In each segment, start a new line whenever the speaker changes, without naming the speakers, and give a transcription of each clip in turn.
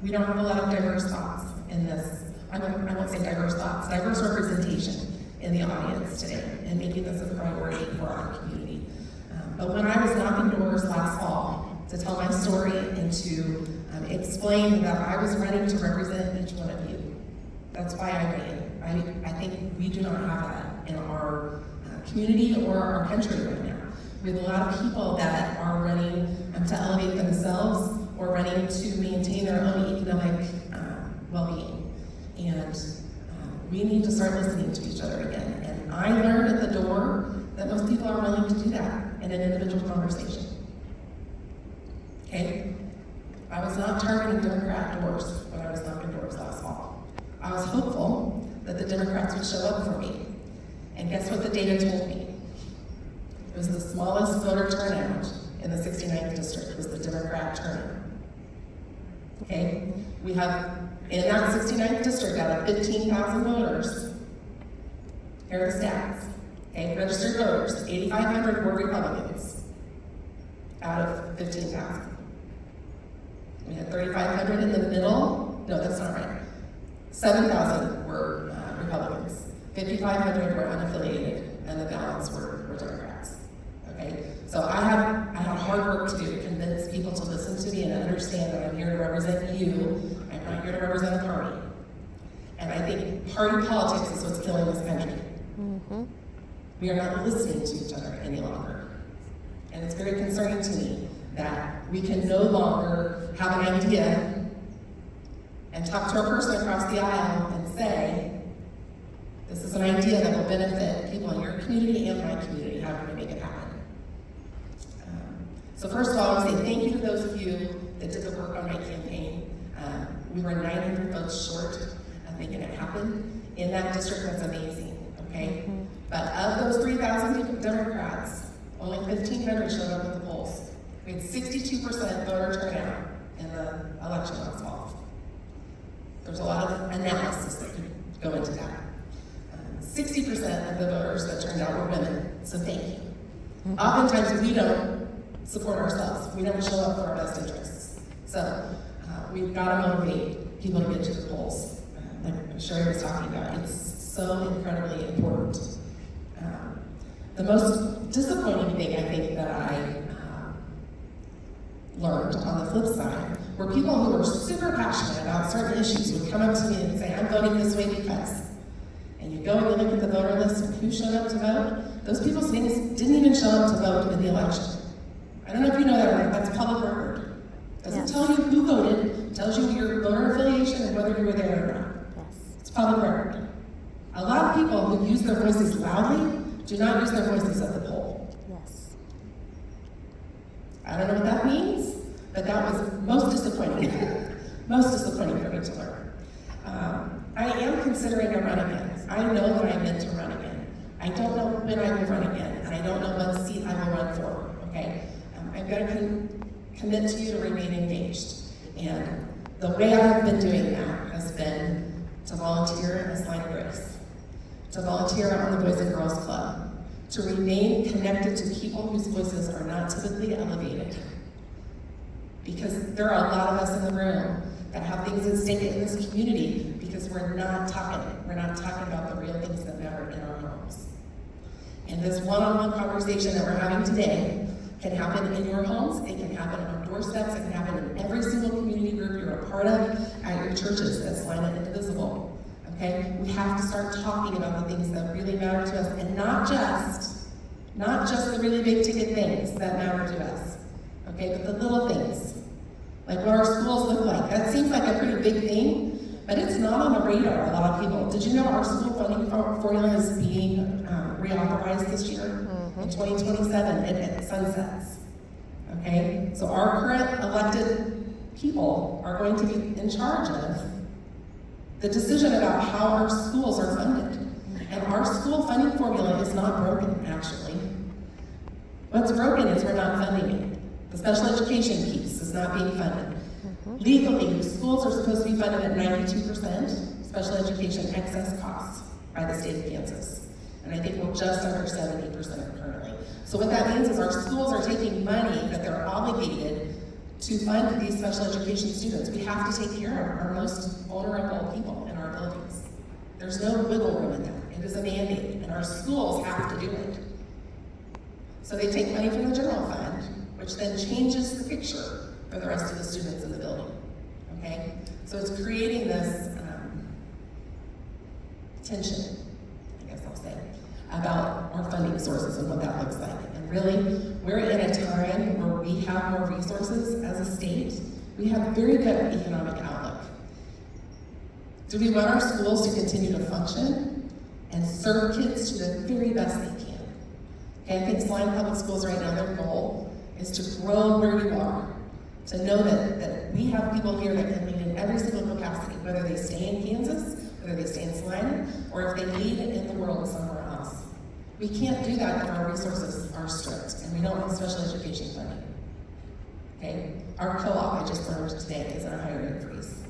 We don't have a lot of diverse thoughts in this. I won't say diverse thoughts, diverse representation in the audience today, and making this a priority for our community. But when I was knocking doors last fall to tell my story and to explain that I was running to represent each one of you, that's why I ran. I think we do not have that in our community or our country right now. We have a lot of people that are running to elevate themselves or running to maintain their own economic well-being. And we need to start listening to each other again. And I learned at the door that most people are willing to do that in an individual conversation. Okay? I was not targeting Democrat doors when I was knocking doors last fall. I was hopeful that the Democrats would show up for me. And guess what the data told me? It was the smallest voter turnout in the 69th district, was the Democrat turnout. Okay? We have, in that 69th district, out of 15,000 voters, here are the stats. Okay, registered voters, 8,500 were Republicans out of 15,000. We had 3,500 in the middle. No, that's not right. 7,000 were Republicans. 5,500 were unaffiliated, and the balance were Democrats. Okay, so I have hard work to do to convince people to listen to me and understand that I'm here to represent you. I'm not here to represent a party. And I think party politics is what's killing this country. Mm-hmm. We are not listening to each other any longer. And it's very concerning to me that we can no longer have an idea and talk to a person across the aisle and say, this is an idea that will benefit people in your community and my community. How can we make it happen? So first of all, I want to say thank you to those of you that did the work on my campaign. We were 900 votes short of making it happen. In that district, that's amazing, okay? Mm-hmm. But of those 3,000 Democrats, only 1,500 showed up at the polls. We had 62% voter turnout in the election last fall. There's a lot of analysis that could go into that. 60% of the voters that turned out were women, so thank you. Mm-hmm. Oftentimes we don't support ourselves. We don't show up for our best interests. So we've got to motivate people to get to the polls. Like Sherry was talking about, it's so incredibly important. The most disappointing thing I think that I learned on the flip side were people who were super passionate about certain issues would come up to me and say, I'm voting this way because. And you go and you look at the voter list and who showed up to vote. Those people's names didn't even show up to vote in the election. I don't know if you know that or not, that's public record. Doesn't tell you who voted, it tells you your voter affiliation and whether you were there or not. Yes. It's public record. A lot of people who use their voices loudly do not use their voices at the poll. Yes. I don't know what that means, but that was most disappointing. Most disappointing for me to learn. I am considering a run again. I know that I meant to run again. I don't know when I will run again, and I don't know what seat I will run for, okay? I'm going to commit to you to remain engaged. And the way I've been doing that has been to volunteer as Salina Grace, to volunteer on the Boys and Girls Club, to remain connected to people whose voices are not typically elevated. Because there are a lot of us in the room that have things at stake in this community because we're not talking about the real things that matter in our homes. And this one-on-one conversation that we're having today can happen in your homes, it can happen on doorsteps, it can happen in every single community group you're a part of, at your churches, at Salina Indivisible. Okay? We have to start talking about the things that really matter to us, and not just the really big ticket things that matter to us. Okay, but the little things. Like what our schools look like. That seems like a pretty big thing, but it's not on the radar of a lot of people. Did you know our school funding formula is being reauthorized this year? Mm-hmm. In 2027, it sunsets. Okay, so our current elected people are going to be in charge of the decision about how our schools are funded. And our school funding formula is not broken, actually. What's broken is we're not funding it. The special education piece is not being funded. Mm-hmm. Legally, schools are supposed to be funded at 92% special education excess costs by the state of Kansas. And I think we're just under 70% currently. So what that means is our schools are taking money that they're obligated to fund these special education students. We have to take care of our most vulnerable people in our buildings. There's no wiggle room in that. It is a mandate, and our schools have to do it. So they take money from the general fund, which then changes the picture for the rest of the students in the building, okay? So it's creating this tension, I guess I'll say, about our funding sources and what that looks like. And really, we're in a time where we have more resources as a state. We have a very good economic outlook. Do we want our schools to continue to function and serve kids to the very best they can? Okay, I think Salina Public Schools right now, their goal is to grow where you are, to know that we have people here that can lead in every single capacity, whether they stay in Kansas, whether they stay in Salina, or if they lead in the world somewhere else. We can't do that if our resources are strict, and we don't have special education funding. Okay, our co-op I just learned today is on a hiring freeze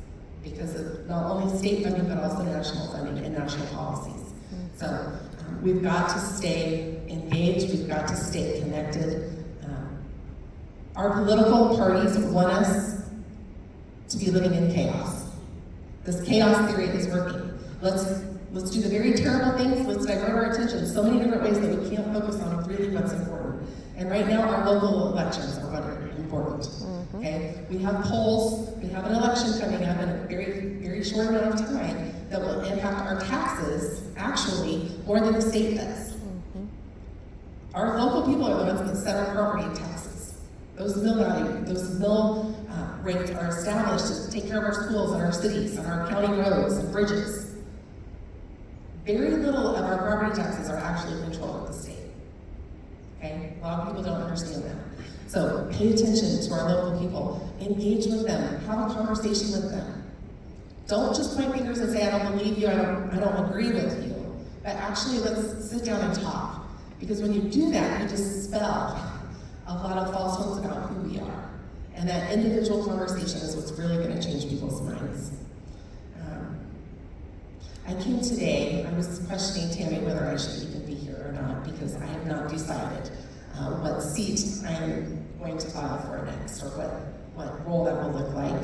because of not only state funding but also national funding and national policies. So we've got to stay engaged, we've got to stay connected. Our political parties want us to be living in chaos. This chaos theory is working. Let's do the very terrible things, let's divert our attention so many different ways that we can't focus on really what's important. And right now our local elections are what are important. Okay? We have polls, we have an election coming up in a very, very short amount of time that will impact our taxes, actually, more than the state does. Our local people are the ones that set our property taxes. Those mill rates are established to take care of our schools and our cities and our county roads and bridges. Very little of our property taxes are actually controlled at the state. Okay? A lot of people don't understand that. So pay attention to our local people. Engage with them. Have a conversation with them. Don't just point fingers and say, I don't believe you, I don't agree with you. But actually, let's sit down and talk. Because when you do that, you dispel a lot of false hopes about who we are. And that individual conversation is what's really going to change people's minds. I came today, I was questioning Tammy whether I should even be here or not, because I have not decided what seat I am going to file for next, or what role that will look like.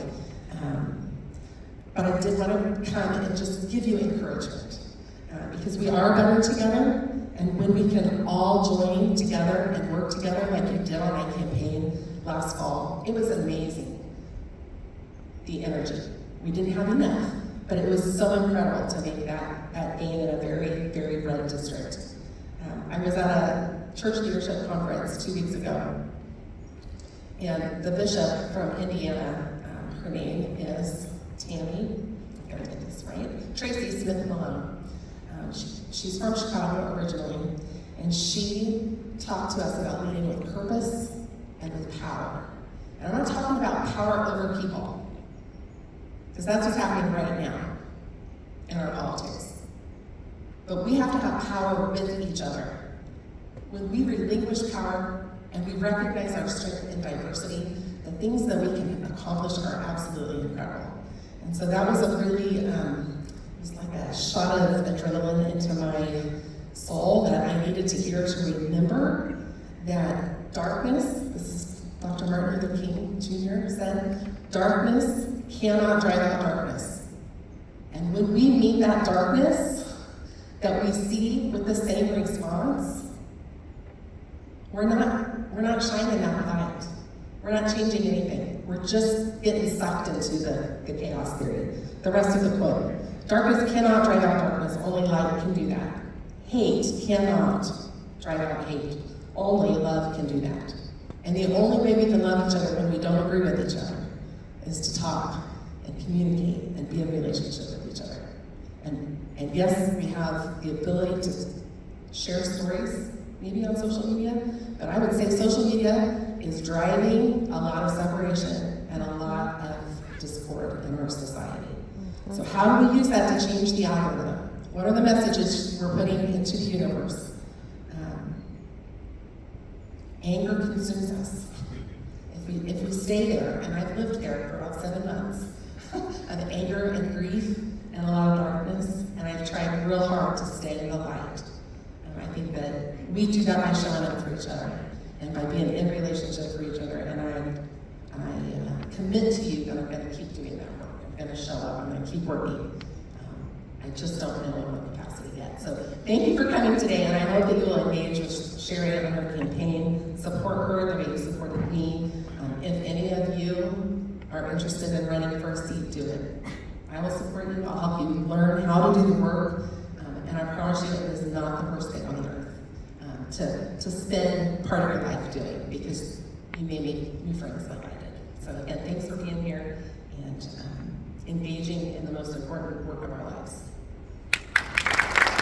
But I did want to come and just give you encouragement, because we are better together, and when we can all join together and work together like you did on my campaign last fall, it was amazing, the energy. We didn't have enough, but it was so incredible to make that gain in a very, very red district. I was at a church leadership conference 2 weeks ago, and the bishop from Indiana, her name is Tammy, I gotta get this right, Tracy Smith Malone. She's from Chicago originally, and she talked to us about leading with purpose and with power. And I'm not talking about power over people, because that's what's happening right now in our politics. But we have to have power with each other. When we relinquish power and we recognize our strength in diversity, the things that we can accomplish are absolutely incredible. And so that was a really, it was like a shot of adrenaline into my soul that I needed to hear to remember that darkness, this is Dr. Martin Luther King Jr. said, darkness cannot drive out darkness. And when we meet that darkness that we see with the same response, we're not shining that light. We're not changing anything. We're just getting sucked into the chaos theory. The rest of the quote. Darkness cannot drive out darkness, only light can do that. Hate cannot drive out hate. Only love can do that. And the only way we can love each other when we don't agree with each other is to talk and communicate and be in relationship with each other. And yes, we have the ability to share stories, maybe on social media, but I would say social media is driving a lot of separation and a lot of discord in our society. So how do we use that to change the algorithm? What are the messages we're putting into the universe? Anger consumes us. If we stay there, and I've lived there for about 7 months, of anger and grief and a lot of darkness, and I've tried real hard to stay in the light. And I think that we do that by showing up for each other and by being in relationship for each other. And I commit to you that I'm going to keep doing that work. I'm going to show up. I'm going to keep working. I just don't know in what capacity yet. So thank you for coming today, and I hope that you will engage with Sherry on her campaign. Support her the way you supported me. If any of you are interested in running for a seat, do it. I will support you. I'll help you learn how to do the work, and I promise you it is not the worst thing on the earth to spend part of your life doing, because you may make new friends like I did. So again, thanks for being here and engaging in the most important work of our lives.